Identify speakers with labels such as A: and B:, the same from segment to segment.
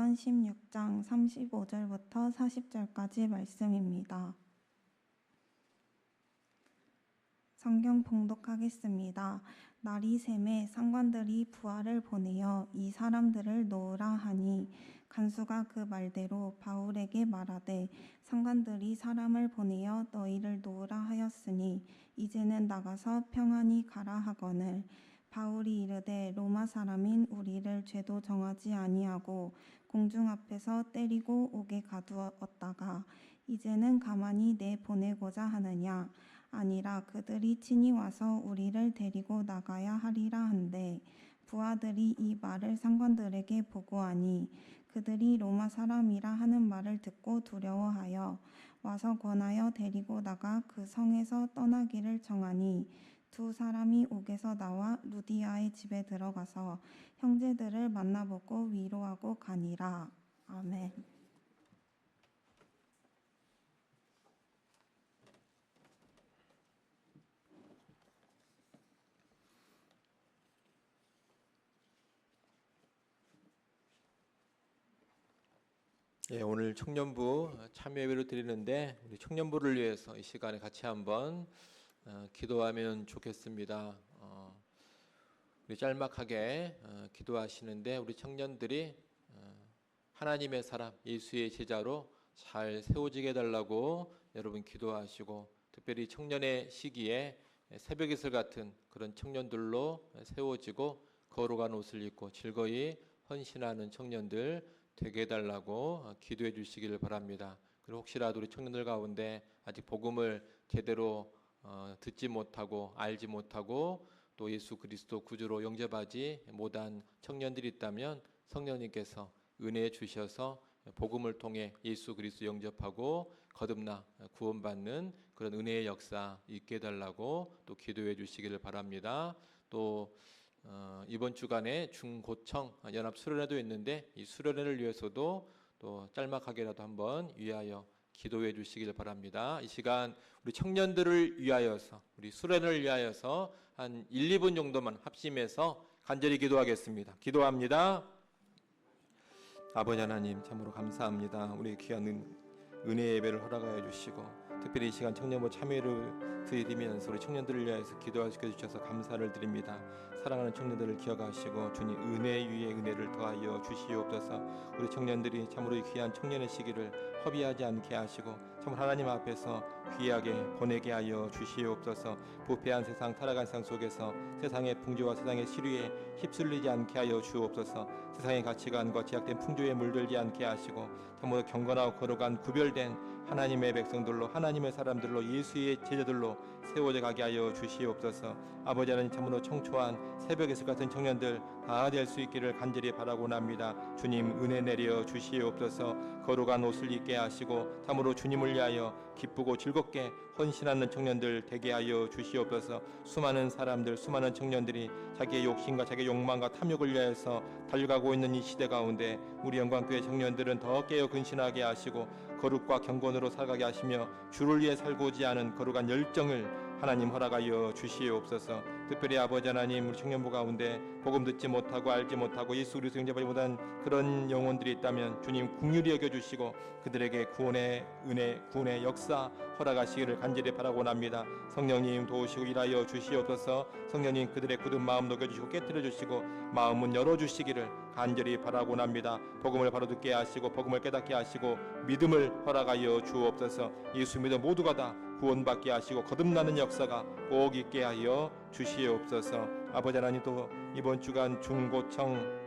A: 요한 16장 35절부터 40절까지 말씀입니다. 성경 봉독하겠습니다. 날이 샘에 상관들이 부하를 보내어 이 사람들을 놓으라 하니 간수가 그 말대로 바울에게 말하되 상관들이 사람을 보내어 너희를 놓으라 하였으니 이제는 나가서 평안히 가라 하거늘 바울이 이르되 로마 사람인 우리를 죄도 정하지 아니하고 공중 앞에서 때리고 옥에 가두었다가 이제는 가만히 내보내고자 하느냐 아니라 그들이 친히 와서 우리를 데리고 나가야 하리라 한데 부하들이 이 말을 상관들에게 보고하니 그들이 로마 사람이라 하는 말을 듣고 두려워하여 와서 권하여 데리고 나가 그 성에서 떠나기를 정하니 두 사람이 옥에서 나와 루디아의 집에 들어가서 형제들을 만나보고 위로하고 가니라. 아멘.
B: 예, 오늘 청년부 참여 예배를 드리는데 우리 청년부를 위해서 이 시간에 같이 한번 기도하면 좋겠습니다. 우리 짤막하게 기도하시는데 우리 청년들이 하나님의 사람 예수의 제자로 잘 세워지게 해달라고 여러분 기도하시고 특별히 청년의 시기에 새벽 이슬 같은 그런 청년들로 세워지고 거룩한 옷을 입고 즐거이 헌신하는 청년들 되게 해달라고 기도해 주시기를 바랍니다. 그리고 혹시라도 우리 청년들 가운데 아직 복음을 제대로 듣지 못하고 알지 못하고 또 예수 그리스도 구주로 영접하지 못한 청년들이 있다면 성령님께서 은혜 주셔서 복음을 통해 예수 그리스도 영접하고 거듭나 구원받는 그런 은혜의 역사 있게 해달라고 또 기도해 주시기를 바랍니다. 또 이번 주간에 중고청 연합 수련회도 있는데 이 수련회를 위해서도 또 짤막하게라도 한번 위하여 기도해 주시길 바랍니다. 이 시간 우리 청년들을 위하여서 우리 수련회를 위하여서 한 1, 2분 정도만 합심해서 간절히 기도하겠습니다. 기도합니다. 아버지 하나님 참으로 감사합니다. 우리 귀한 은혜 예배를 허락하여 주시고 특별히 이 시간 청년부 참여를 드리면서 우리 청년들을 위해서 기도하시켜 주셔서 감사를 드립니다. 사랑하는 청년들을 기억하시고 주님 은혜 위에 은혜를 더하여 주시옵소서. 우리 청년들이 참으로 이 귀한 청년의 시기를 허비하지 않게 하시고 참으로 하나님 앞에서 귀하게 보내게 하여 주시옵소서. 부패한 세상 타락한 세상 속에서 세상의 풍조와 세상의 시류에 휩쓸리지 않게 하여 주옵소서. 세상의 가치관과 제약된 풍조에 물들지 않게 하시고 참으로 경건하고 거룩한 구별된 하나님의 백성들로 하나님의 사람들로 예수의 제자들로 세워져 가게 하여 주시옵소서. 아버지 하나님 참으로 청초한 새벽에서 같은 청년들 다 될 수 있기를 간절히 바라고납니다. 주님 은혜 내려 주시옵소서. 거룩한 옷을 입게 하시고 참으로 주님을 위하여 기쁘고 즐겁게 헌신하는 청년들 되게 하여 주시옵소서. 수많은 사람들 수많은 청년들이 자기의 욕심과 자기의 욕망과 탐욕을 위하여서 달려가고 있는 이 시대 가운데 우리 영광교회 청년들은 더 깨어 근신하게 하시고 거룩과 경건으로 살아가게 하시며 주를 위해 살고자 하는 거룩한 열정을 하나님 허락하여 주시옵소서. 특별히 아버지 하나님 우리 청년부 가운데 복음 듣지 못하고 알지 못하고 예수 그리스도 영접하지 못한 그런 영혼들이 있다면 주님 긍휼히 여겨주시고 그들에게 구원의 은혜 구원의 역사 허락하시기를 간절히 바라고납니다. 성령님 도우시고 일하여 주시옵소서. 성령님 그들의 굳은 마음 녹여주시고 깨뜨려 주시고 마음문 열어주시기를 간절히 바라고납니다. 복음을 바로 듣게 하시고 복음을 깨닫게 하시고 믿음을 허락하여 주옵소서. 예수 믿어 모두가 다 구원받게 하시고 거듭나는 역사가 꼭 있게 하여 주시옵소서. 아버지 하나님 또 이번 주간 중고청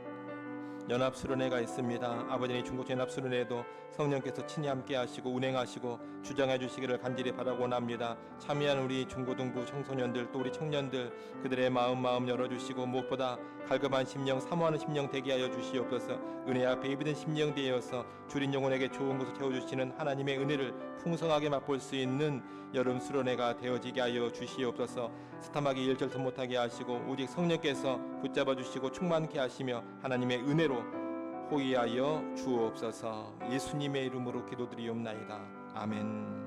B: 연합수련회가 있습니다. 아버지의 중고청 연합수련회에도 성령께서 친히 함께 하시고 운행하시고 주장해 주시기를 간절히 바라고납니다. 참여한 우리 중고등부 청소년들 또 우리 청년들 그들의 마음 열어주시고 무엇보다 갈급한 심령 사모하는 심령 되게 하여 주시옵소서. 은혜 앞에 예비된 심령 되어서 주린 영혼에게 좋은 것을 채워주시는 하나님의 은혜를 풍성하게 맛볼 수 있는 여름 수련회가 되어지게 하여 주시옵소서. 스탐하게 일절도 못하게 하시고 오직 성령께서 붙잡아 주시고 충만케 하시며 하나님의 은혜로 호위하여 주옵소서. 예수님의 이름으로 기도드리옵나이다. 아멘.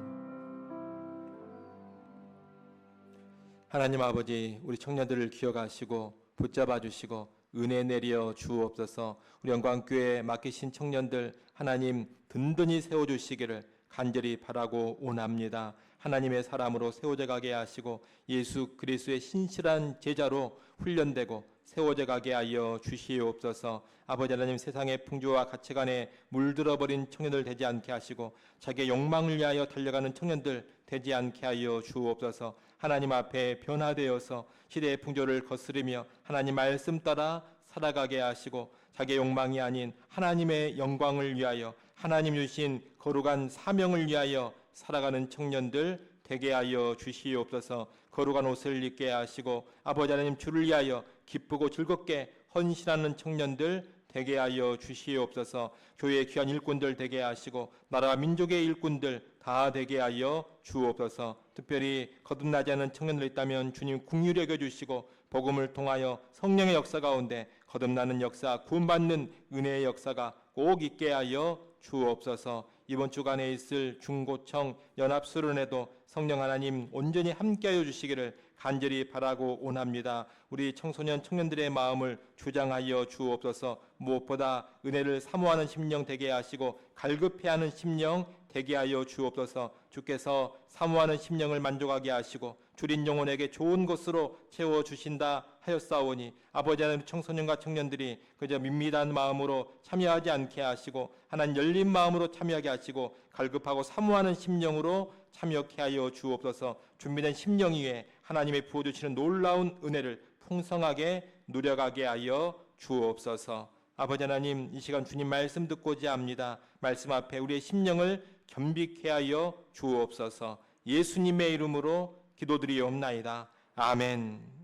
B: 하나님 아버지 우리 청년들을 기억하시고 붙잡아 주시고 은혜 내려 주옵소서. 우리 영광교회에 맡기신 청년들 하나님 든든히 세워주시기를 간절히 바라고 원합니다. 하나님의 사람으로 세워져 가게 하시고 예수 그리스도의 신실한 제자로 훈련되고 세워져 가게 하여 주시옵소서. 아버지 하나님, 세상의 풍조와 가치관에 물들어버린 청년들 되지 않게 하시고 자기의 욕망을 위하여 달려가는 청년들 되지 않게 하여 주옵소서. 하나님 앞에 변화되어서 시대의 풍조를 거스르며 하나님 말씀 따라 살아가게 하시고 자기의 욕망이 아닌 하나님의 영광을 위하여 하나님 주신 거룩한 사명을 위하여 살아가는 청년들 되게 하여 주시옵소서. 거룩한 옷을 입게 하시고 아버지 하나님 주를 위하여 기쁘고 즐겁게 헌신하는 청년들 되게 하여 주시옵소서. 교회의 귀한 일꾼들 되게 하시고 나라와 민족의 일꾼들 다 되게 하여 주옵소서. 특별히 거듭나지 않은 청년들 있다면 주님 긍휼히 여겨주시고 복음을 통하여 성령의 역사 가운데 거듭나는 역사, 구원받는 은혜의 역사가 꼭 있게 하여 주옵소서. 이번 주간에 있을 중고청 연합수련회도 성령 하나님 온전히 함께하여 주시기를 간절히 바라고 원합니다. 우리 청소년 청년들의 마음을 주장하여 주옵소서. 무엇보다 은혜를 사모하는 심령 되게 하시고 갈급해하는 심령 되게 하여 주옵소서. 주께서 사모하는 심령을 만족하게 하시고 주린 영혼에게 좋은 것으로 채워주신다 하였사오니 아버지 하나님, 청소년과 청년들이 그저 밋밋한 마음으로 참여하지 않게 하시고 하나님 열린 마음으로 참여하게 하시고 갈급하고 사모하는 심령으로 참여케 하여 주옵소서. 준비된 심령 위에 하나님의 부어주시는 놀라운 은혜를 풍성하게 누려가게 하여 주옵소서. 아버지 하나님, 이 시간 주님 말씀 듣고자 합니다. 말씀 앞에 우리의 심령을 겸비케 하여 주옵소서. 예수님의 이름으로 기도드리옵나이다. 아멘.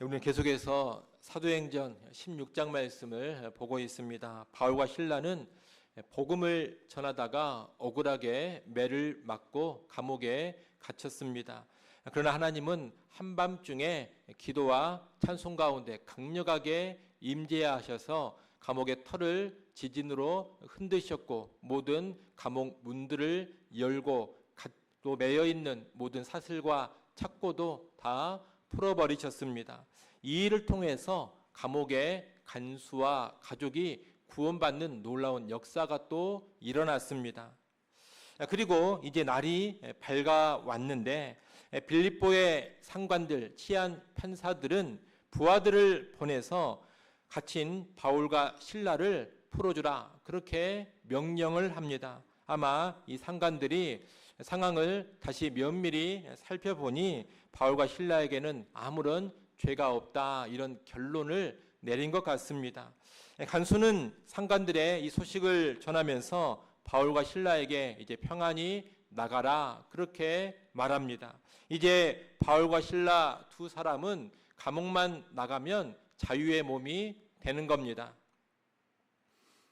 B: 우리는 계속해서 사도행전 16장 말씀을 보고 있습니다. 바울과 실라는 복음을 전하다가 억울하게 매를 맞고 감옥에 갇혔습니다. 그러나 하나님은 한밤중에 기도와 찬송 가운데 강력하게 임재하셔서 감옥의 털을 지진으로 흔드셨고 모든 감옥 문들을 열고 또 매여있는 모든 사슬과 착고도 다 풀어버리셨습니다. 이 일을 통해서 감옥의 간수와 가족이 구원받는 놀라운 역사가 또 일어났습니다. 그리고 이제 날이 밝아왔는데 빌립보의 상관들, 치안 판사들은 부하들을 보내서 갇힌 바울과 실라를 풀어주라, 그렇게 명령을 합니다. 아마 이 상관들이 상황을 다시 면밀히 살펴보니 바울과 실라에게는 아무런 죄가 없다, 이런 결론을 내린 것 같습니다. 간수는 상관들의 이 소식을 전하면서 바울과 실라에게 이제 평안히 나가라, 그렇게 말합니다. 이제 바울과 실라 두 사람은 감옥만 나가면 자유의 몸이 되는 겁니다.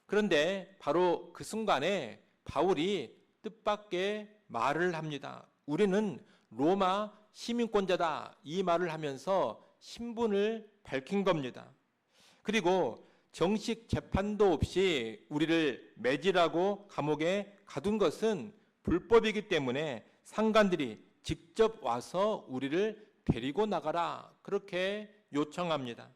B: 그런데 바로 그 순간에 바울이 뜻밖의 말을 합니다. 우리는 로마 시민권자다, 이 말을 하면서 신분을 밝힌 겁니다. 그리고 정식 재판도 없이 우리를 매질하고 감옥에 가둔 것은 불법이기 때문에 상관들이 직접 와서 우리를 데리고 나가라, 그렇게 요청합니다.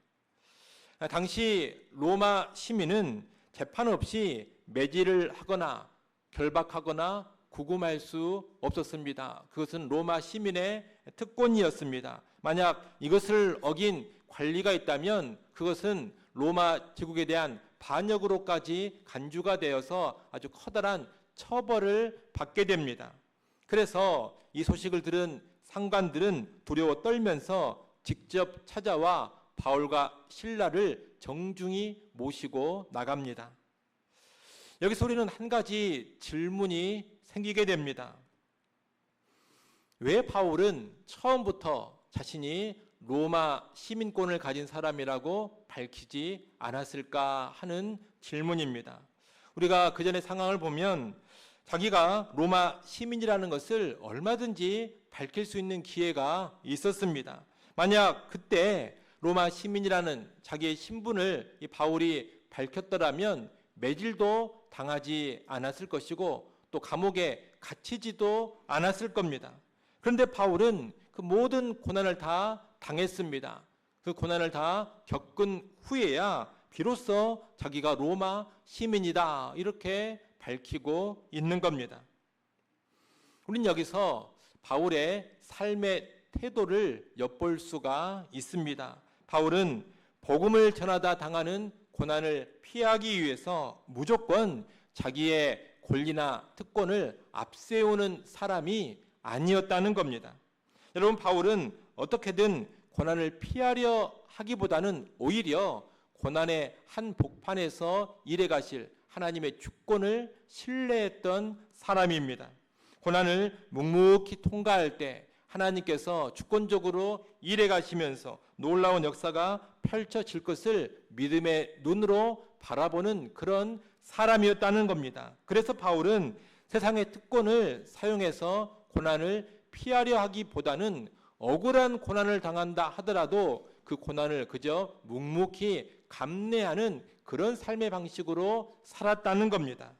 B: 당시 로마 시민은 재판 없이 매질을 하거나 결박하거나 구금할 수 없었습니다. 그것은 로마 시민의 특권이었습니다. 만약 이것을 어긴 관리가 있다면 그것은 로마 제국에 대한 반역으로까지 간주가 되어서 아주 커다란 처벌을 받게 됩니다. 그래서 이 소식을 들은 상관들은 두려워 떨면서 직접 찾아와 바울과 실라를 정중히 모시고 나갑니다. 여기서 우리는 한 가지 질문이 생기게 됩니다. 왜 바울은 처음부터 자신이 로마 시민권을 가진 사람이라고 밝히지 않았을까 하는 질문입니다. 우리가 그 전의 상황을 보면 자기가 로마 시민이라는 것을 얼마든지 밝힐 수 있는 기회가 있었습니다. 만약 그때 로마 시민이라는 자기의 신분을 이 바울이 밝혔더라면 매질도 당하지 않았을 것이고 또 감옥에 갇히지도 않았을 겁니다. 그런데 바울은 그 모든 고난을 다 당했습니다. 그 고난을 다 겪은 후에야 비로소 자기가 로마 시민이다 이렇게 밝히고 있는 겁니다. 우린 여기서 바울의 삶의 태도를 엿볼 수가 있습니다. 바울은 복음을 전하다 당하는 고난을 피하기 위해서 무조건 자기의 권리나 특권을 앞세우는 사람이 아니었다는 겁니다. 여러분, 바울은 어떻게든 고난을 피하려 하기보다는 오히려 고난의 한 복판에서 일해 가실 하나님의 주권을 신뢰했던 사람입니다. 고난을 묵묵히 통과할 때 하나님께서 주권적으로 일해 가시면서 놀라운 역사가 펼쳐질 것을 믿음의 눈으로 바라보는 그런 사람이었다는 겁니다. 그래서 바울은 세상의 특권을 사용해서 고난을 피하려 하기보다는 억울한 고난을 당한다 하더라도 그 고난을 그저 묵묵히 감내하는 그런 삶의 방식으로 살았다는 겁니다.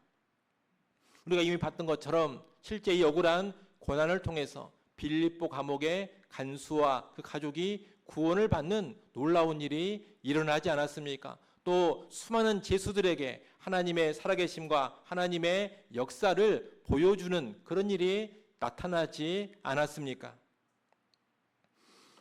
B: 우리가 이미 봤던 것처럼 실제 이 억울한 고난을 통해서 빌립보 감옥의 간수와 그 가족이 구원을 받는 놀라운 일이 일어나지 않았습니까? 또 수많은 죄수들에게 하나님의 살아계심과 하나님의 역사를 보여주는 그런 일이 나타나지 않았습니까?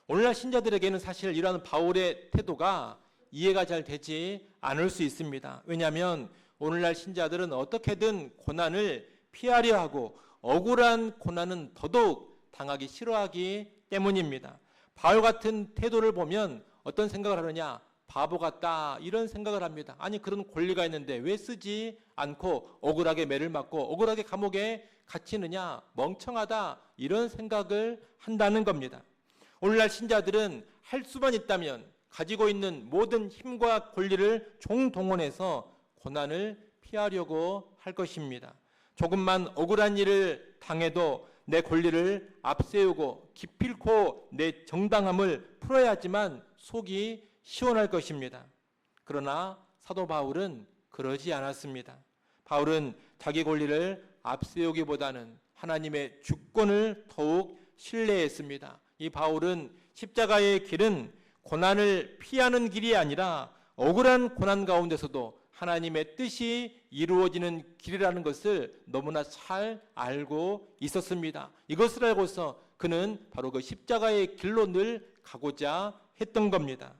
B: 오늘날 신자들에게는 사실 이러한 바울의 태도가 이해가 잘 되지 않을 수 있습니다. 왜냐하면 오늘날 신자들은 어떻게든 고난을 피하려 하고 억울한 고난은 더더욱 당하기 싫어하기 때문입니다. 바울 같은 태도를 보면 어떤 생각을 하느냐? 바보 같다 이런 생각을 합니다. 아니 그런 권리가 있는데 왜 쓰지 않고 억울하게 매를 맞고 억울하게 감옥에 갇히느냐? 멍청하다 이런 생각을 한다는 겁니다. 오늘날 신자들은 할 수만 있다면 가지고 있는 모든 힘과 권리를 총동원해서 고난을 피하려고 할 것입니다. 조금만 억울한 일을 당해도 내 권리를 앞세우고 기필코 내 정당함을 풀어야지만 속이 시원할 것입니다. 그러나 사도 바울은 그러지 않았습니다. 바울은 자기 권리를 앞세우기보다는 하나님의 주권을 더욱 신뢰했습니다. 이 바울은 십자가의 길은 고난을 피하는 길이 아니라 억울한 고난 가운데서도 하나님의 뜻이 이루어지는 길이라는 것을 너무나 잘 알고 있었습니다. 이것을 알고서 그는 바로 그 십자가의 길로 늘 가고자 했던 겁니다.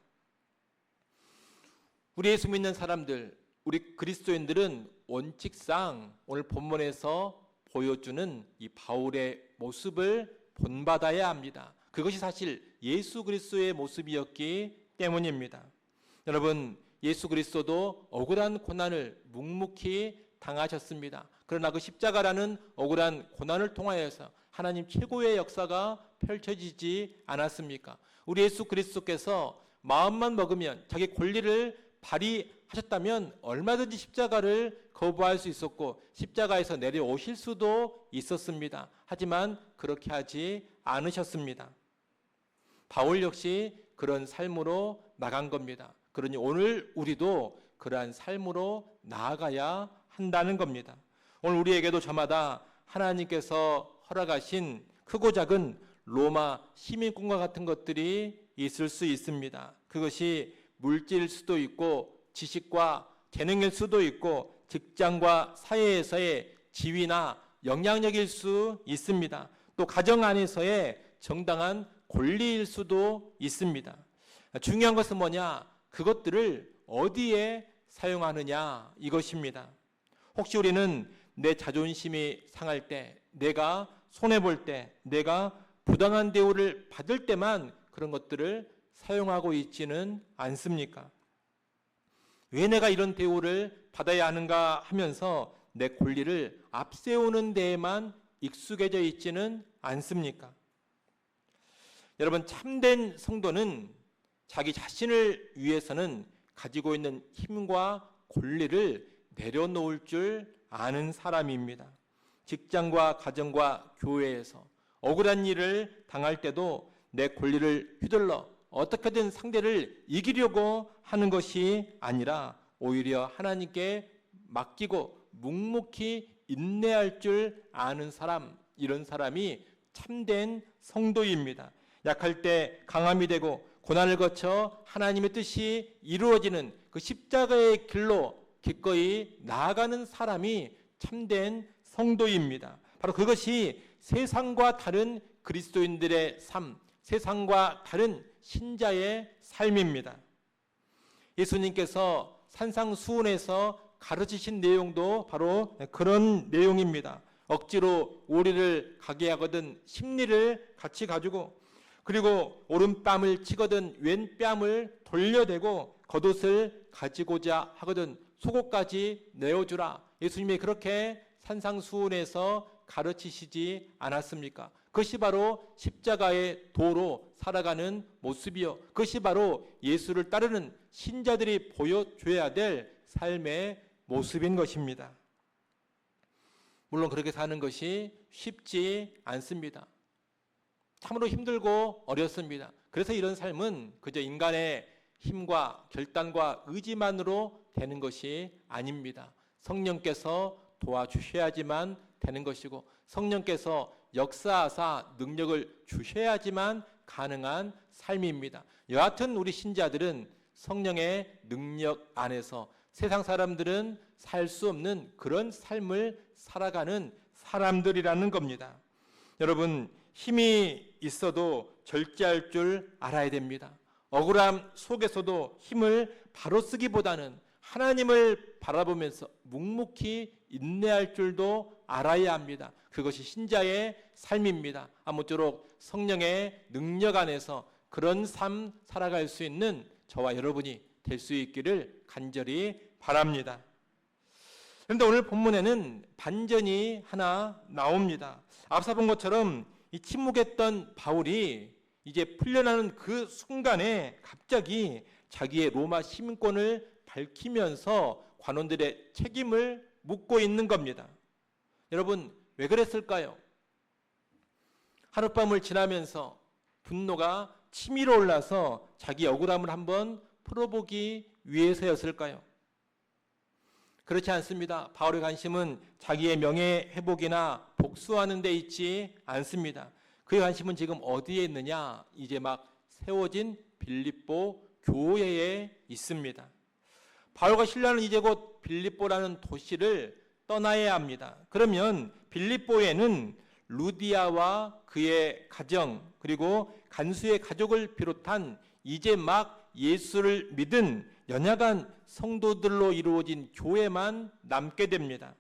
B: 우리 예수 믿는 사람들, 우리 그리스도인들은 원칙상 오늘 본문에서 보여주는 이 바울의 모습을 본받아야 합니다. 그것이 사실 예수 그리스도의 모습이었기 때문입니다. 여러분, 예수 그리스도도 억울한 고난을 묵묵히 당하셨습니다. 그러나 그 십자가라는 억울한 고난을 통하여서 하나님 최고의 역사가 펼쳐지지 않았습니까? 우리 예수 그리스도께서 마음만 먹으면 자기 권리를 발휘하셨다면 얼마든지 십자가를 거부할 수 있었고 십자가에서 내려오실 수도 있었습니다. 하지만 그렇게 하지 않으셨습니다. 바울 역시 그런 삶으로 나간 겁니다. 그러니 오늘 우리도 그러한 삶으로 나아가야 한다는 겁니다. 오늘 우리에게도 저마다 하나님께서 허락하신 크고 작은 로마 시민권과 같은 것들이 있을 수 있습니다. 그것이 물질일 수도 있고 지식과 재능일 수도 있고 직장과 사회에서의 지위나 영향력일 수 있습니다. 또 가정 안에서의 정당한 권리일 수도 있습니다. 중요한 것은 뭐냐? 그것들을 어디에 사용하느냐 이것입니다. 혹시 우리는 내 자존심이 상할 때, 내가 손해볼 때, 내가 부당한 대우를 받을 때만 그런 것들을 사용하고 있지는 않습니까? 왜 내가 이런 대우를 받아야 하는가 하면서 내 권리를 앞세우는 데에만 익숙해져 있지는 않습니까? 여러분, 참된 성도는 자기 자신을 위해서는 가지고 있는 힘과 권리를 내려놓을 줄 아는 사람입니다. 직장과 가정과 교회에서 억울한 일을 당할 때도 내 권리를 휘둘러 어떻게든 상대를 이기려고 하는 것이 아니라 오히려 하나님께 맡기고 묵묵히 인내할 줄 아는 사람, 이런 사람이 참된 성도입니다. 약할 때 강함이 되고 고난을 거쳐 하나님의 뜻이 이루어지는 그 십자가의 길로 기꺼이 나아가는 사람이 참된 성도입니다. 바로 그것이 세상과 다른 그리스도인들의 삶, 세상과 다른 신자의 삶입니다. 예수님께서 산상수훈에서 가르치신 내용도 바로 그런 내용입니다. 억지로 오리를 가게 하거든 심리를 같이 가지고, 그리고 오른뺨을 치거든 왼뺨을 돌려대고 겉옷을 가지고자 하거든 속옷까지 내어주라. 예수님이 그렇게 산상수훈에서 가르치시지 않았습니까? 그것이 바로 십자가의 도로 살아가는 모습이요, 그것이 바로 예수를 따르는 신자들이 보여줘야 될 삶의 모습인 것입니다. 물론 그렇게 사는 것이 쉽지 않습니다. 참으로 힘들고 어렵습니다. 그래서 이런 삶은 그저 인간의 힘과 결단과 의지만으로 되는 것이 아닙니다. 성령께서 도와주셔야지만 되는 것이고, 성령께서 역사하사 능력을 주셔야지만 가능한 삶입니다. 여하튼 우리 신자들은 성령의 능력 안에서 세상 사람들은 살 수 없는 그런 삶을 살아가는 사람들이라는 겁니다. 여러분, 힘이 있어도 절제할 줄 알아야 됩니다. 억울함 속에서도 힘을 바로 쓰기보다는 하나님을 바라보면서 묵묵히 인내할 줄도 알아야 합니다. 그것이 신자의 삶입니다. 아무쪼록 성령의 능력 안에서 그런 삶 살아갈 수 있는 저와 여러분이 될 수 있기를 간절히 바랍니다. 그런데 오늘 본문에는 반전이 하나 나옵니다. 앞서 본 것처럼 이 침묵했던 바울이 이제 풀려나는 그 순간에 갑자기 자기의 로마 시민권을 밝히면서 관원들의 책임을 묻고 있는 겁니다. 여러분, 왜 그랬을까요? 하룻밤을 지나면서 분노가 치밀어 올라서 자기 억울함을 한번 풀어보기 위해서였을까요? 그렇지 않습니다. 바울의 관심은 자기의 명예 회복이나 복수하는 데 있지 않습니다. 그의 관심은 지금 어디에 있느냐? 이제 막 세워진 빌립보 교회에 있습니다. 바울과 실라는 이제 곧 빌립보라는 도시를 떠나야 합니다. 그러면 빌립보에는 루디아와 그의 가정, 그리고 간수의 가족을 비롯한 이제 막 예수를 믿은 연약한 성도들로 이루어진 교회만 남게 됩니다.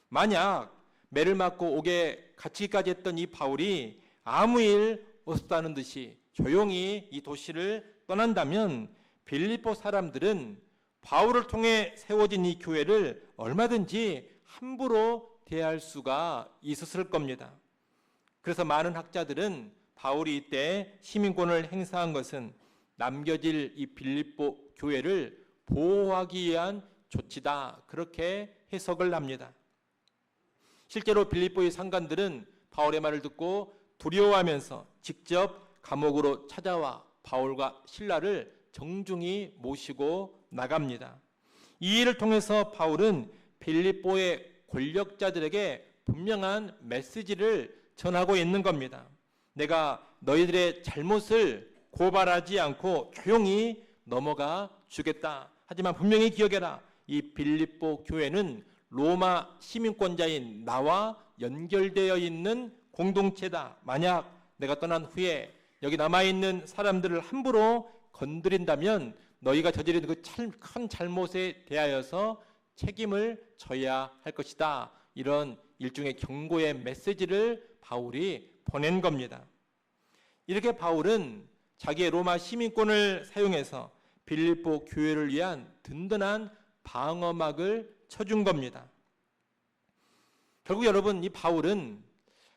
B: 만약 매를 맞고 옥에 갇히기까지 했던 이 바울이 아무 일 없었다는 듯이 조용히 이 도시를 떠난다면 빌립보 사람들은 바울을 통해 세워진 이 교회를 얼마든지 함부로 대할 수가 있었을 겁니다. 그래서 많은 학자들은 바울이 이때 시민권을 행사한 것은 남겨질 이 빌립보 교회를 보호하기 위한 조치다, 그렇게 해석을 합니다. 실제로 빌립보의 상관들은 바울의 말을 듣고 두려워하면서 직접 감옥으로 찾아와 바울과 실라를 정중히 모시고 나갑니다. 이 일을 통해서 바울은 빌립보의 권력자들에게 분명한 메시지를 전하고 있는 겁니다. 내가 너희들의 잘못을 고발하지 않고 조용히 넘어가 주겠다. 하지만 분명히 기억해라. 이 빌립보 교회는 로마 시민권자인 나와 연결되어 있는 공동체다. 만약 내가 떠난 후에 여기 남아있는 사람들을 함부로 건드린다면 너희가 저지른 그 큰 잘못에 대하여서 책임을 져야 할 것이다. 이런 일종의 경고의 메시지를 바울이 보낸 겁니다. 이렇게 바울은 자기의 로마 시민권을 사용해서 빌립보 교회를 위한 든든한 방어막을 쳐준 겁니다. 결국 여러분, 이 바울은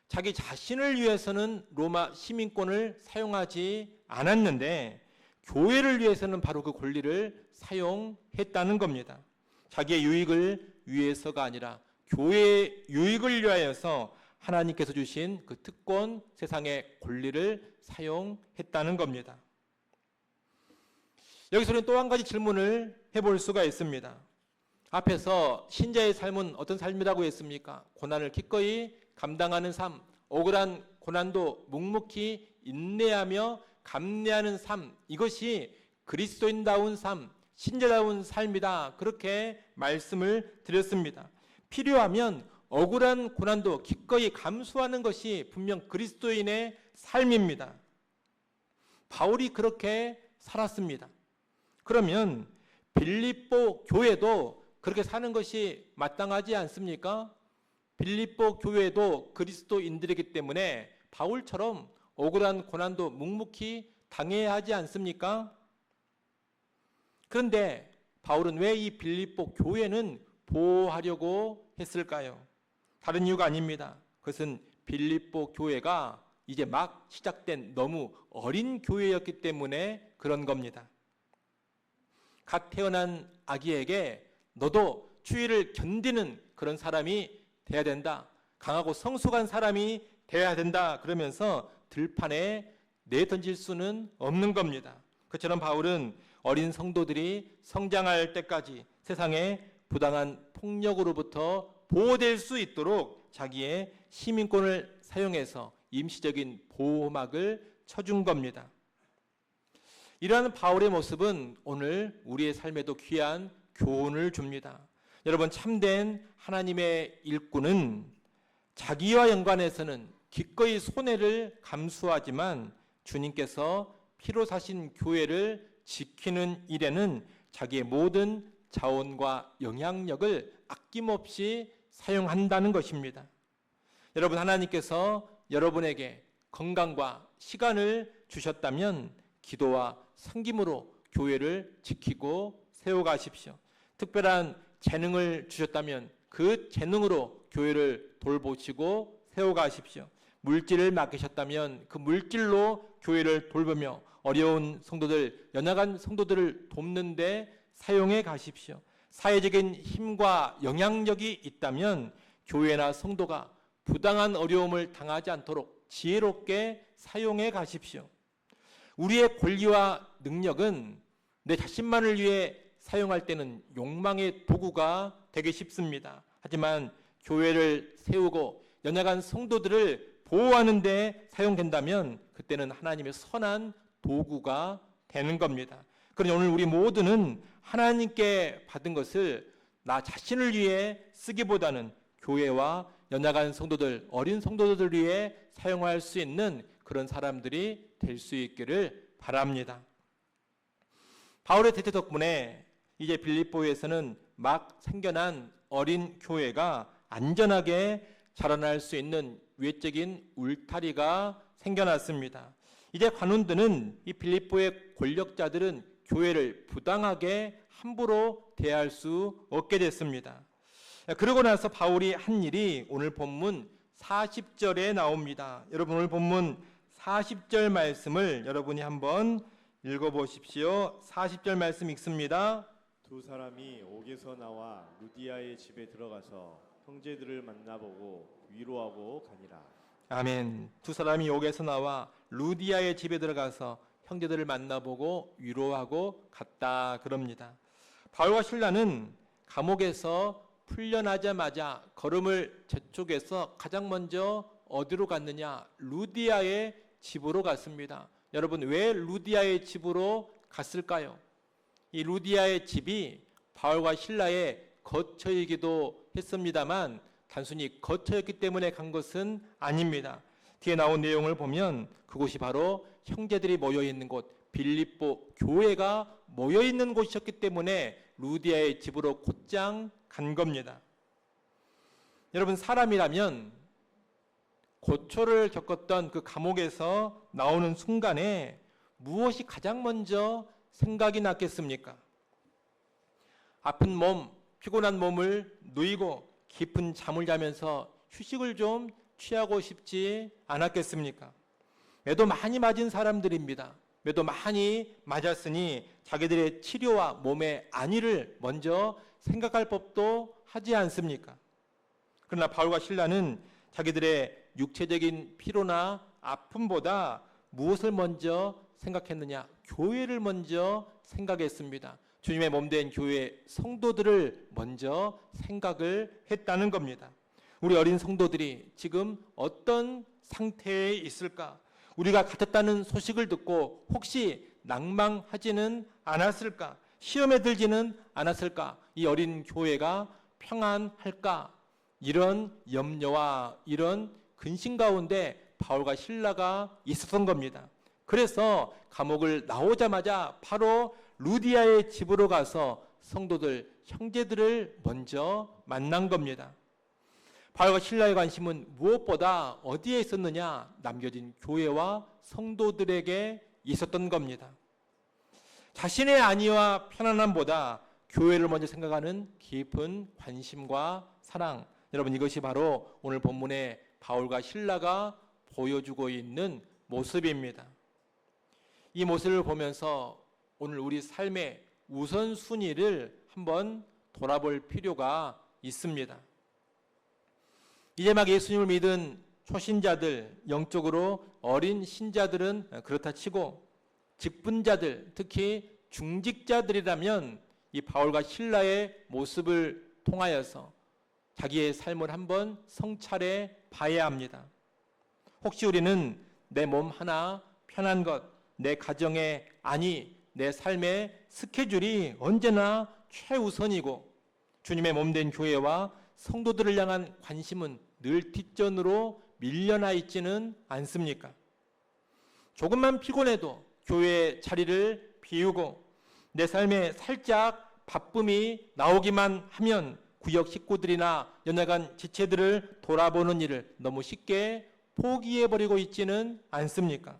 B: 자기 자신을 위해서는 로마 시민권을 사용하지 않았는데 교회를 위해서는 바로 그 권리를 사용했다는 겁니다. 자기의 유익을 위해서가 아니라 교회의 유익을 위하여서 하나님께서 주신 그 특권, 세상의 권리를 사용했다는 겁니다. 여기서 우리는 또 한 가지 질문을 해볼 수가 있습니다. 앞에서 신자의 삶은 어떤 삶이라고 했습니까? 고난을 기꺼이 감당하는 삶, 억울한 고난도 묵묵히 인내하며 감내하는 삶, 이것이 그리스도인다운 삶, 신자다운 삶이다. 그렇게 말씀을 드렸습니다. 필요하면 억울한 고난도 기꺼이 감수하는 것이 분명 그리스도인의 삶입니다. 바울이 그렇게 살았습니다. 그러면 빌립보 교회도 그렇게 사는 것이 마땅하지 않습니까? 빌립보 교회도 그리스도인들이기 때문에 바울처럼 억울한 고난도 묵묵히 당해야 하지 않습니까? 그런데 바울은 왜 이 빌립보 교회는 보호하려고 했을까요? 다른 이유가 아닙니다. 그것은 빌립보 교회가 이제 막 시작된 너무 어린 교회였기 때문에 그런 겁니다. 갓 태어난 아기에게 너도 추위를 견디는 그런 사람이 돼야 된다. 강하고 성숙한 사람이 돼야 된다. 그러면서 들판에 내던질 수는 없는 겁니다. 그처럼 바울은 어린 성도들이 성장할 때까지 세상의 부당한 폭력으로부터 보호될 수 있도록 자기의 시민권을 사용해서 임시적인 보호막을 쳐준 겁니다. 이러한 바울의 모습은 오늘 우리의 삶에도 귀한 교훈을 줍니다. 여러분, 참된 하나님의 일꾼은 자기와 연관해서는 기꺼이 손해를 감수하지만 주님께서 피로 사신 교회를 지키는 일에는 자기의 모든 자원과 영향력을 아낌없이 사용한다는 것입니다. 여러분, 하나님께서 여러분에게 건강과 시간을 주셨다면 기도와 섬김으로 교회를 지키고 세워가십시오. 특별한 재능을 주셨다면 그 재능으로 교회를 돌보시고 세워가십시오. 물질을 맡기셨다면 그 물질로 교회를 돌보며 어려운 성도들, 연약한 성도들을 돕는 데 사용해 가십시오. 사회적인 힘과 영향력이 있다면 교회나 성도가 부당한 어려움을 당하지 않도록 지혜롭게 사용해 가십시오. 우리의 권리와 능력은 내 자신만을 위해 사용할 때는 욕망의 도구가 되기 쉽습니다. 하지만 교회를 세우고 연약한 성도들을 보호하는 데 사용된다면 그때는 하나님의 선한 도구가 되는 겁니다. 그러니 오늘 우리 모두는 하나님께 받은 것을 나 자신을 위해 쓰기보다는 교회와 연약한 성도들, 어린 성도들을 위해 사용할 수 있는 그런 사람들이 될 수 있기를 바랍니다. 바울의 대퇴 덕분에 이제 빌립보에서는 막 생겨난 어린 교회가 안전하게 자라날 수 있는 외적인 울타리가 생겨났습니다. 이제 관원들은 이 빌립보의 권력자들은 교회를 부당하게 함부로 대할 수 없게 됐습니다. 그러고 나서 바울이 한 일이 오늘 본문 40절에 나옵니다. 여러분, 오늘 본문 40절 말씀을 여러분이 한번 읽어보십시오. 40절 말씀 읽습니다.
C: 두 사람이 옥에서 나와 루디아의 집에 들어가서 형제들을 만나보고 위로하고 가니라.
B: 아멘. 두 사람이 옥에서 나와 루디아의 집에 들어가서 형제들을 만나보고 위로하고 갔다 그럽니다. 바울과 실라는 감옥에서 풀려나자마자 걸음을 재촉해서 가장 먼저 어디로 갔느냐? 루디아의 집으로 갔습니다. 여러분, 왜 루디아의 집으로 갔을까요? 이 루디아의 집이 바울과 실라의 거처이기도 했습니다만 단순히 거처였기 때문에 간 것은 아닙니다. 뒤에 나온 내용을 보면 그곳이 바로 형제들이 모여있는 곳, 빌립보 교회가 모여있는 곳이었기 때문에 루디아의 집으로 곧장 간 겁니다. 여러분, 사람이라면 고초를 겪었던 그 감옥에서 나오는 순간에 무엇이 가장 먼저 생각이 났겠습니까? 아픈 몸, 피곤한 몸을 누이고 깊은 잠을 자면서 휴식을 좀 취하고 싶지 않았겠습니까? 매도 많이 맞은 사람들입니다. 매도 많이 맞았으니 자기들의 치료와 몸의 안위를 먼저 생각할 법도 하지 않습니까? 그러나 바울과 실라는 자기들의 육체적인 피로나 아픔보다 무엇을 먼저 생각했느냐? 교회를 먼저 생각했습니다. 주님의 몸된 교회 성도들을 먼저 생각을 했다는 겁니다. 우리 어린 성도들이 지금 어떤 상태에 있을까? 우리가 같았다는 소식을 듣고 혹시 낭망하지는 않았을까? 시험에 들지는 않았을까? 이 어린 교회가 평안할까? 이런 염려와 이런 근심 가운데 바울과 실라가 있었던 겁니다. 그래서 감옥을 나오자마자 바로 루디아의 집으로 가서 성도들, 형제들을 먼저 만난 겁니다. 바울과 실라의 관심은 무엇보다 어디에 있었느냐? 남겨진 교회와 성도들에게 있었던 겁니다. 자신의 안위와 편안함보다 교회를 먼저 생각하는 깊은 관심과 사랑, 여러분 이것이 바로 오늘 본문의 바울과 실라가 보여주고 있는 모습입니다. 이 모습을 보면서 오늘 우리 삶의 우선순위를 한번 돌아볼 필요가 있습니다. 이제 막 예수님을 믿은 초신자들, 영적으로 어린 신자들은 그렇다 치고 직분자들, 특히 중직자들이라면 이 바울과 실라의 모습을 통하여서 자기의 삶을 한번 성찰해 봐야 합니다. 혹시 우리는 내 몸 하나 편한 것, 내 가정의 안위, 내 삶의 스케줄이 언제나 최우선이고 주님의 몸된 교회와 성도들을 향한 관심은 늘 뒷전으로 밀려나 있지는 않습니까? 조금만 피곤해도 교회의 자리를 비우고 내 삶에 살짝 바쁨이 나오기만 하면 구역 식구들이나 연약한 지체들을 돌아보는 일을 너무 쉽게 포기해버리고 있지는 않습니까?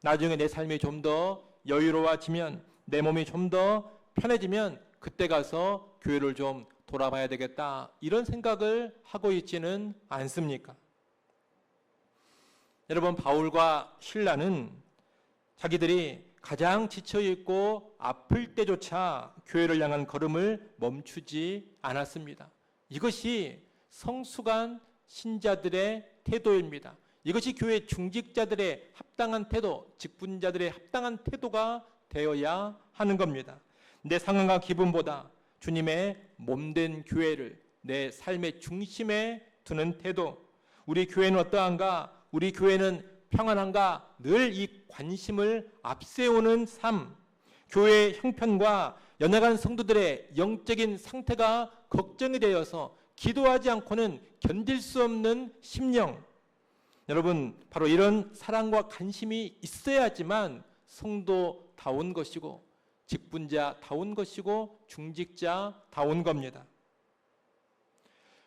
B: 나중에 내 삶이 좀 더 여유로워지면 내 몸이 좀 더 편해지면 그때 가서 교회를 좀 돌아봐야 되겠다 이런 생각을 하고 있지는 않습니까? 여러분 바울과 실라는 자기들이 가장 지쳐있고 아플 때조차 교회를 향한 걸음을 멈추지 않았습니다. 이것이 성숙한 신자들의 태도입니다. 이것이 교회 중직자들의 합당한 태도, 직분자들의 합당한 태도가 되어야 하는 겁니다. 내 상황과 기분보다 주님의 몸된 교회를 내 삶의 중심에 두는 태도, 우리 교회는 어떠한가? 우리 교회는 평안한가? 늘 이 관심을 앞세우는 삶, 교회의 형편과 연약한 성도들의 영적인 상태가 걱정이 되어서 기도하지 않고는 견딜 수 없는 심령. 여러분 바로 이런 사랑과 관심이 있어야지만 성도다운 것이고 직분자다운 것이고 중직자다운 겁니다.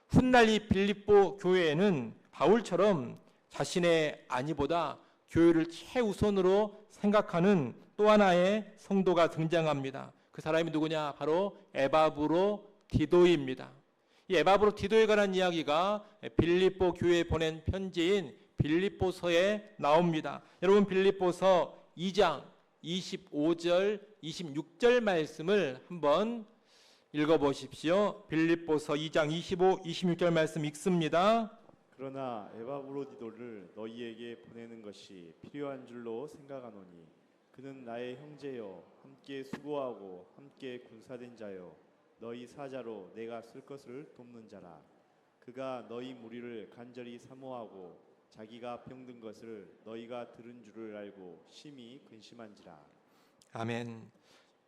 B: 훗날 이 빌립보 교회에는 바울처럼 자신의 안위보다 교회를 최우선으로 생각하는 또 하나의 성도가 등장합니다. 그 사람이 누구냐? 바로 에바브로 디도입니다. 이 에바브로 디도에 관한 이야기가 빌립보 교회에 보낸 편지인 빌립보서에 나옵니다. 여러분 빌립보서 2장 25절 26절 말씀을 한번 읽어보십시오. 빌립보서 2장 25, 26절 말씀 읽습니다.
C: 그러나 에바브로디도를 너희에게 보내는 것이 필요한 줄로 생각하노니 그는 나의 형제요 함께 수고하고 함께 군사된 자요 너희 사자로 내가 쓸 것을 돕는 자라. 그가 너희 무리를 간절히 사모하고 자기가 병든 것을 너희가 들은 줄을 알고 심히 근심한지라.
B: 아멘.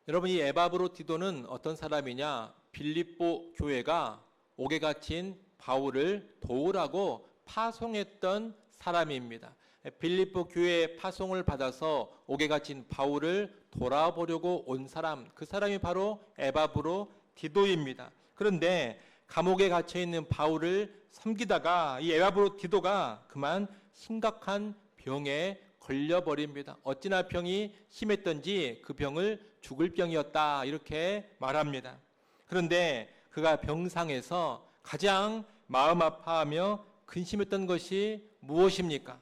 B: 여러분 이 에바브로디도는 어떤 사람이냐? 빌립보 교회가 옥에 갇힌 바울을 도우라고 파송했던 사람입니다. 빌립보 교회의 파송을 받아서 옥에 갇힌 바울을 돌아보려고 온 사람, 그 사람이 바로 에바브로디도입니다. 그런데 감옥에 갇혀 있는 바울을 섬기다가 이 에바브로디도가 그만 심각한 병에 걸려버립니다. 어찌나 병이 심했던지 그 병을 죽을 병이었다 이렇게 말합니다. 그런데 그가 병상에서 가장 마음 아파하며 근심했던 것이 무엇입니까?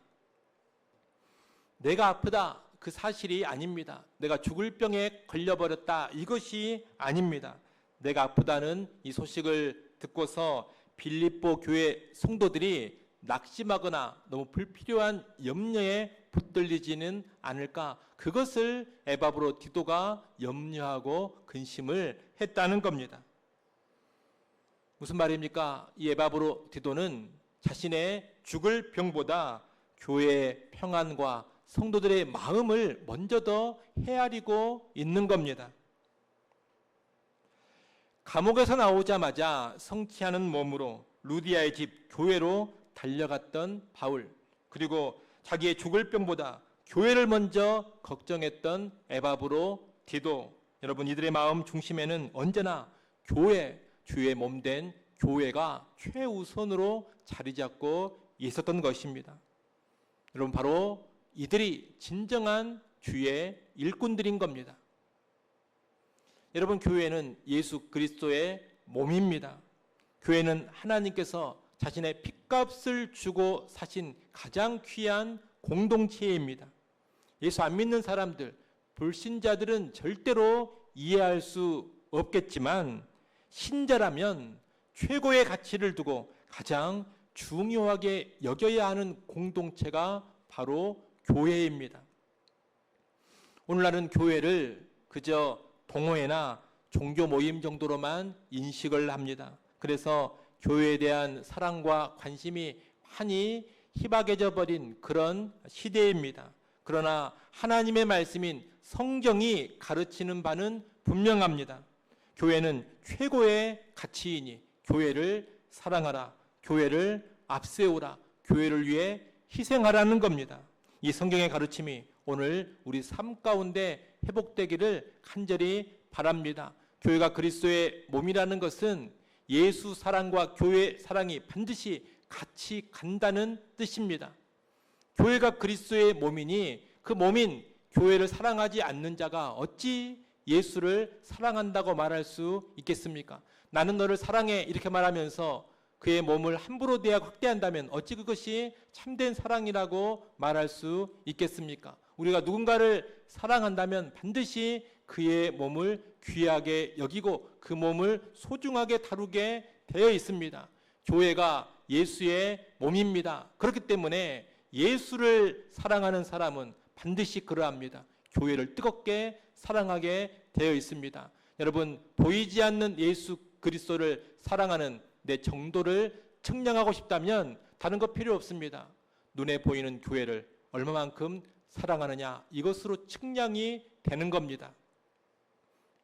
B: 내가 아프다 그 사실이 아닙니다. 내가 죽을 병에 걸려버렸다 이것이 아닙니다. 내가 아프다는 이 소식을 듣고서 빌립보 교회 성도들이 낙심하거나 너무 불필요한 염려에 붙들리지는 않을까? 그것을 에바브로디도가 염려하고 근심을 했다는 겁니다. 무슨 말입니까? 이 에바브로디도는 자신의 죽을 병보다 교회의 평안과 성도들의 마음을 먼저 더 헤아리고 있는 겁니다. 감옥에서 나오자마자 성취하는 몸으로 루디아의 집 교회로 달려갔던 바울, 그리고 자기의 죽을 병보다 교회를 먼저 걱정했던 에바브로 디도, 여러분 이들의 마음 중심에는 언제나 교회, 주의 몸된 교회가 최우선으로 자리 잡고 있었던 것입니다. 여러분 바로 이들이 진정한 주의 일꾼들인 겁니다. 여러분 교회는 예수 그리스도의 몸입니다. 교회는 하나님께서 자신의 핏값을 주고 사신 가장 귀한 공동체입니다. 예수 안 믿는 사람들, 불신자들은 절대로 이해할 수 없겠지만 신자라면 최고의 가치를 두고 가장 중요하게 여겨야 하는 공동체가 바로 교회입니다. 오늘날은 교회를 그저 동호회나 종교 모임 정도로만 인식을 합니다. 그래서 교회에 대한 사랑과 관심이 많이 희박해져 버린 그런 시대입니다. 그러나 하나님의 말씀인 성경이 가르치는 바는 분명합니다. 교회는 최고의 가치이니 교회를 사랑하라, 교회를 앞세우라, 교회를 위해 희생하라는 겁니다. 이 성경의 가르침이 오늘 우리 삶 가운데 회복되기를 간절히 바랍니다. 교회가 그리스도의 몸이라는 것은 예수 사랑과 교회 사랑이 반드시 같이 간다는 뜻입니다. 교회가 그리스도의 몸이니 그 몸인 교회를 사랑하지 않는 자가 어찌 예수를 사랑한다고 말할 수 있겠습니까? 나는 너를 사랑해 이렇게 말하면서 그의 몸을 함부로 대하고 확대한다면 어찌 그것이 참된 사랑이라고 말할 수 있겠습니까? 우리가 누군가를 사랑한다면 반드시 그의 몸을 귀하게 여기고 그 몸을 소중하게 다루게 되어 있습니다. 교회가 예수의 몸입니다. 그렇기 때문에 예수를 사랑하는 사람은 반드시 그러합니다. 교회를 뜨겁게 사랑하게 되어 있습니다. 여러분, 보이지 않는 예수 그리스도를 사랑하는 내 정도를 측량하고 싶다면 다른 거 필요 없습니다. 눈에 보이는 교회를 얼마만큼 사랑하느냐, 이것으로 측량이 되는 겁니다.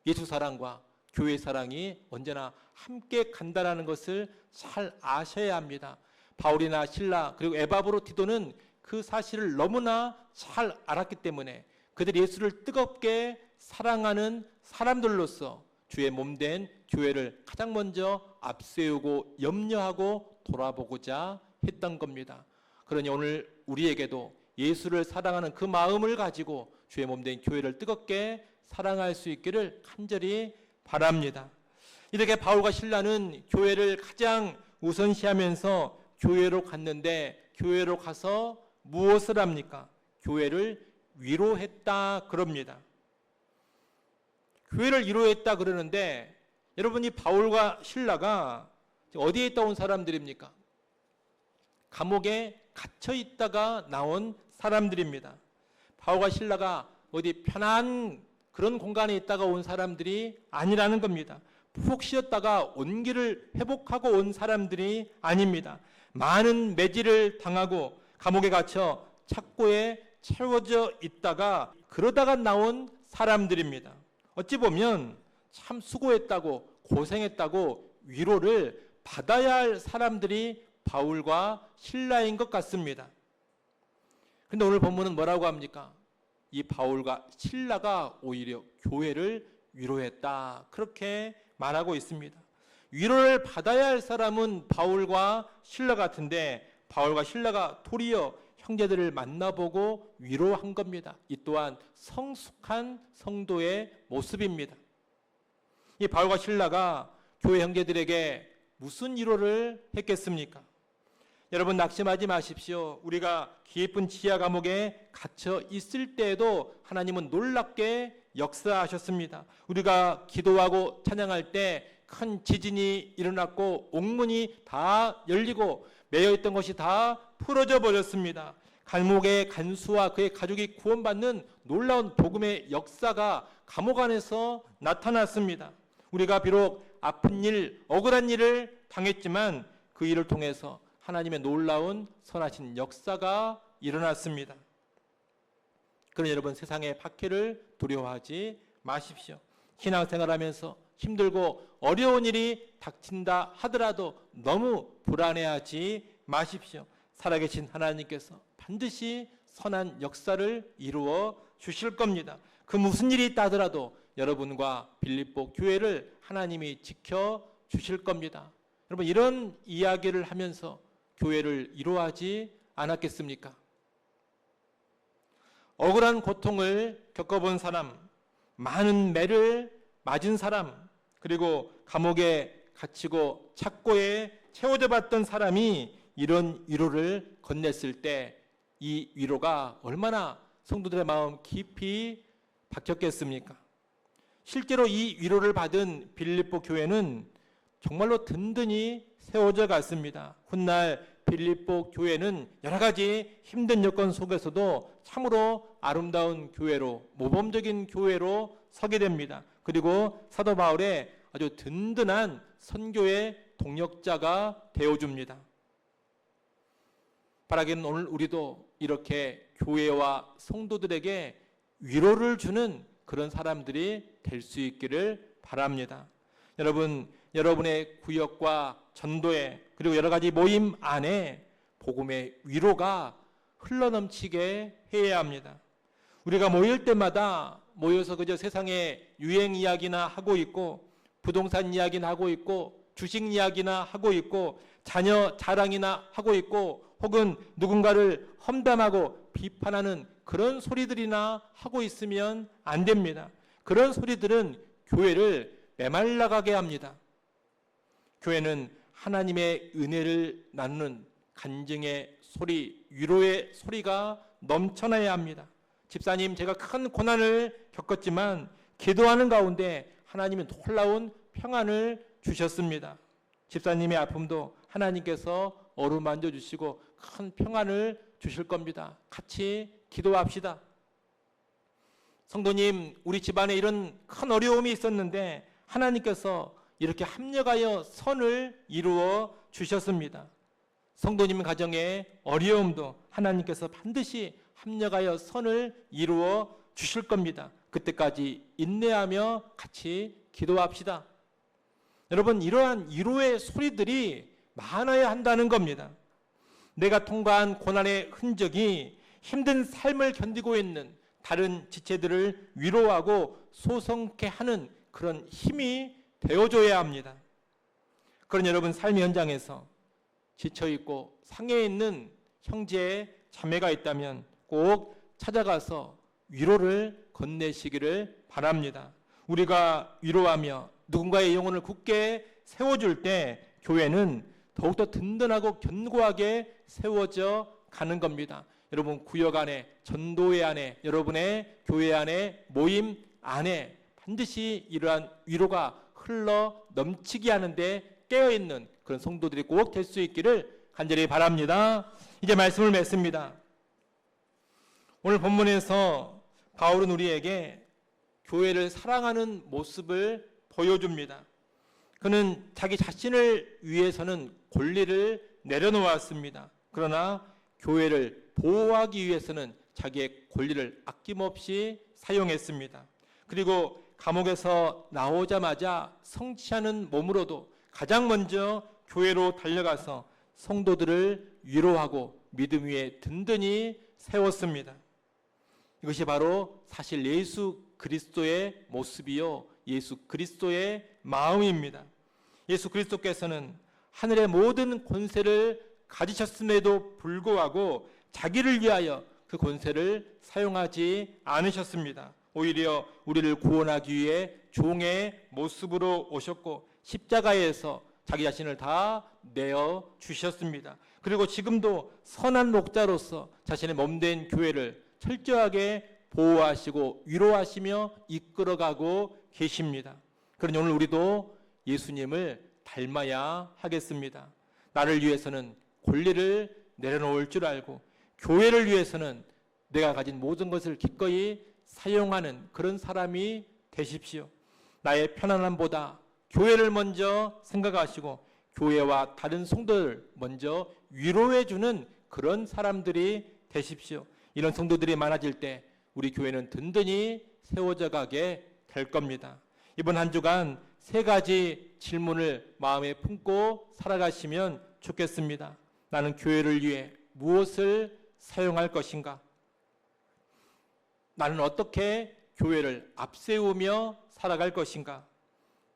B: 예수 사랑과 교회 사랑이 언제나 함께 간다는 것을 잘 아셔야 합니다. 바울이나 실라 그리고 에바브로 디도는 그 사실을 너무나 잘 알았기 때문에 그들이 예수를 뜨겁게 사랑하는 사람들로서 주의 몸된 교회를 가장 먼저 앞세우고 염려하고 돌아보고자 했던 겁니다. 그러니 오늘 우리에게도 예수를 사랑하는 그 마음을 가지고 주의 몸된 교회를 뜨겁게 사랑할 수 있기를 간절히 바랍니다. 이렇게 바울과 실라는 교회를 가장 우선시하면서 교회로 갔는데 교회로 가서 무엇을 합니까? 교회를 위로했다 그럽니다. 교회를 위로했다 그러는데 여러분이 바울과 실라가 어디에 있다 온 사람들입니까? 감옥에 갇혀 있다가 나온 사람들입니다. 바울과 실라가 어디 편한 그런 공간에 있다가 온 사람들이 아니라는 겁니다. 푹 쉬었다가 온기를 회복하고 온 사람들이 아닙니다. 많은 매질을 당하고 감옥에 갇혀 착고에 채워져 있다가 그러다가 나온 사람들입니다. 어찌 보면 참 수고했다고 고생했다고 위로를 받아야 할 사람들이 바울과 실라인 것 같습니다. 그런데 오늘 본문은 뭐라고 합니까? 이 바울과 실라가 오히려 교회를 위로했다, 그렇게 말하고 있습니다. 위로를 받아야 할 사람은 바울과 실라 같은데 바울과 실라가 도리어 형제들을 만나보고 위로한 겁니다. 이 또한 성숙한 성도의 모습입니다. 이 바울과 실라가 교회 형제들에게 무슨 위로를 했겠습니까? 여러분, 낙심하지 마십시오. 우리가 깊은 지하 감옥에 갇혀 있을 때에도 하나님은 놀랍게 역사하셨습니다. 우리가 기도하고 찬양할 때 큰 지진이 일어났고 옥문이 다 열리고 매여있던 것이 다 풀어져 버렸습니다. 감옥의 간수와 그의 가족이 구원받는 놀라운 복음의 역사가 감옥 안에서 나타났습니다. 우리가 비록 아픈 일, 억울한 일을 당했지만 그 일을 통해서 하나님의 놀라운 선하신 역사가 일어났습니다. 그러나 여러분, 세상의 박해를 두려워하지 마십시오. 신앙생활하면서 힘들고 어려운 일이 닥친다 하더라도 너무 불안해하지 마십시오. 살아계신 하나님께서 반드시 선한 역사를 이루어 주실 겁니다. 그 무슨 일이 있다 하더라도 여러분과 빌립보 교회를 하나님이 지켜 주실 겁니다. 여러분, 이런 이야기를 하면서 교회를 이루어하지 않았겠습니까? 억울한 고통을 겪어본 사람, 많은 매를 맞은 사람, 그리고 감옥에 갇히고 착고에 채워져 봤던 사람이 이런 위로를 건넸을 때 이 위로가 얼마나 성도들의 마음 깊이 박혔겠습니까? 실제로 이 위로를 받은 빌립보 교회는 정말로 든든히 세워져 갔습니다. 훗날 빌립보 교회는 여러 가지 힘든 여건 속에서도 참으로 아름다운 교회로, 모범적인 교회로 서게 됩니다. 그리고 사도 바울의 아주 든든한 선교의 동력자가 되어줍니다. 바라기는 오늘 우리도 이렇게 교회와 성도들에게 위로를 주는 그런 사람들이 될 수 있기를 바랍니다. 여러분, 여러분의 구역과 전도회 그리고 여러 가지 모임 안에 복음의 위로가 흘러넘치게 해야 합니다. 우리가 모일 때마다 모여서 그저 세상의 유행 이야기나 하고 있고, 부동산 이야기나 하고 있고, 주식 이야기나 하고 있고, 자녀 자랑이나 하고 있고, 혹은 누군가를 험담하고 비판하는 그런 소리들이나 하고 있으면 안 됩니다. 그런 소리들은 교회를 메말라가게 합니다. 교회는 하나님의 은혜를 나누는 간증의 소리, 위로의 소리가 넘쳐나야 합니다. 집사님, 제가 큰 고난을 겪었지만 기도하는 가운데 하나님은 놀라운 평안을 주셨습니다. 집사님의 아픔도 하나님께서 어루만져 주시고 큰 평안을 주실 겁니다. 같이 기도합시다. 성도님, 우리 집안에 이런 큰 어려움이 있었는데 하나님께서 이렇게 합력하여 선을 이루어 주셨습니다. 성도님 가정의 어려움도 하나님께서 반드시 합력하여 선을 이루어 주실 겁니다. 그때까지 인내하며 같이 기도합시다. 여러분, 이러한 위로의 소리들이 많아야 한다는 겁니다. 내가 통과한 고난의 흔적이 힘든 삶을 견디고 있는 다른 지체들을 위로하고 소성케 하는 그런 힘이 되어줘야 합니다. 그런 여러분 삶의 현장에서 지쳐있고 상해 있는 형제 자매가 있다면 꼭 찾아가서 위로를 건네시기를 바랍니다. 우리가 위로하며 누군가의 영혼을 굳게 세워줄 때 교회는 더욱더 든든하고 견고하게 세워져 가는 겁니다. 여러분, 구역 안에, 전도회 안에, 여러분의 교회 안에, 모임 안에 반드시 이러한 위로가 흘러 넘치게 하는데 깨어있는 그런 성도들이 꼭 될 수 있기를 간절히 바랍니다. 이제 말씀을 맺습니다. 오늘 본문에서 바울은 우리에게 교회를 사랑하는 모습을 보여줍니다. 그는 자기 자신을 위해서는 권리를 내려놓았습니다. 그러나 교회를 보호하기 위해서는 자기의 권리를 아낌없이 사용했습니다. 그리고 감옥에서 나오자마자 성취하는 몸으로도 가장 먼저 교회로 달려가서 성도들을 위로하고 믿음 위에 든든히 세웠습니다. 이것이 바로 사실 예수 그리스도의 모습이요, 예수 그리스도의 마음입니다. 예수 그리스도께서는 하늘의 모든 권세를 가지셨음에도 불구하고 자기를 위하여 그 권세를 사용하지 않으셨습니다. 오히려 우리를 구원하기 위해 종의 모습으로 오셨고 십자가에서 자기 자신을 다 내어 주셨습니다. 그리고 지금도 선한 목자로서 자신의 몸된 교회를 철저하게 보호하시고 위로하시며 이끌어가고 계십니다. 그러니 오늘 우리도 예수님을 닮아야 하겠습니다. 나를 위해서는 권리를 내려놓을 줄 알고 교회를 위해서는 내가 가진 모든 것을 기꺼이 사용하는 그런 사람이 되십시오. 나의 편안함보다 교회를 먼저 생각하시고 교회와 다른 성도를 먼저 위로해 주는 그런 사람들이 되십시오. 이런 성도들이 많아질 때 우리 교회는 든든히 세워져 가게 될 겁니다. 이번 한 주간 3가지 질문을 마음에 품고 살아가시면 좋겠습니다. 나는 교회를 위해 무엇을 사용할 것인가? 나는 어떻게 교회를 앞세우며 살아갈 것인가?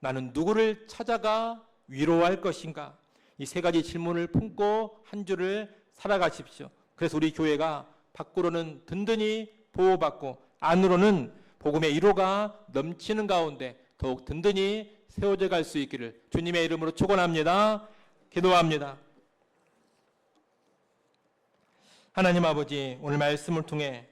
B: 나는 누구를 찾아가 위로할 것인가? 이 3가지 질문을 품고 한 주를 살아가십시오. 그래서 우리 교회가 밖으로는 든든히 보호받고 안으로는 복음의 위로가 넘치는 가운데 더욱 든든히 세워져 갈 수 있기를 주님의 이름으로 축원합니다. 기도합니다. 하나님 아버지, 오늘 말씀을 통해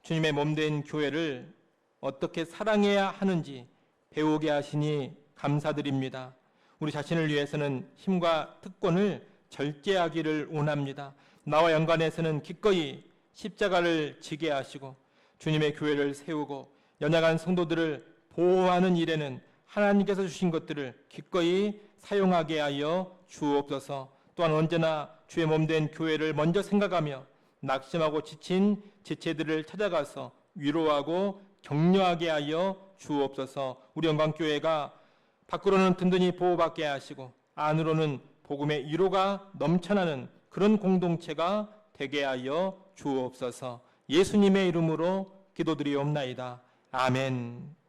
B: 주님의 몸된 교회를 어떻게 사랑해야 하는지 배우게 하시니 감사드립니다. 우리 자신을 위해서는 힘과 특권을 절제하기를 원합니다. 나와 연관해서는 기꺼이 십자가를 지게 하시고 주님의 교회를 세우고 연약한 성도들을 보호하는 일에는 하나님께서 주신 것들을 기꺼이 사용하게 하여 주옵소서. 또한 언제나 주의 몸된 교회를 먼저 생각하며 낙심하고 지친 지체들을 찾아가서 위로하고 격려하게 하여 주옵소서. 우리 영광교회가 밖으로는 든든히 보호받게 하시고 안으로는 복음의 위로가 넘쳐나는 그런 공동체가 되게 하여 주옵소서. 예수님의 이름으로 기도드리옵나이다. 아멘.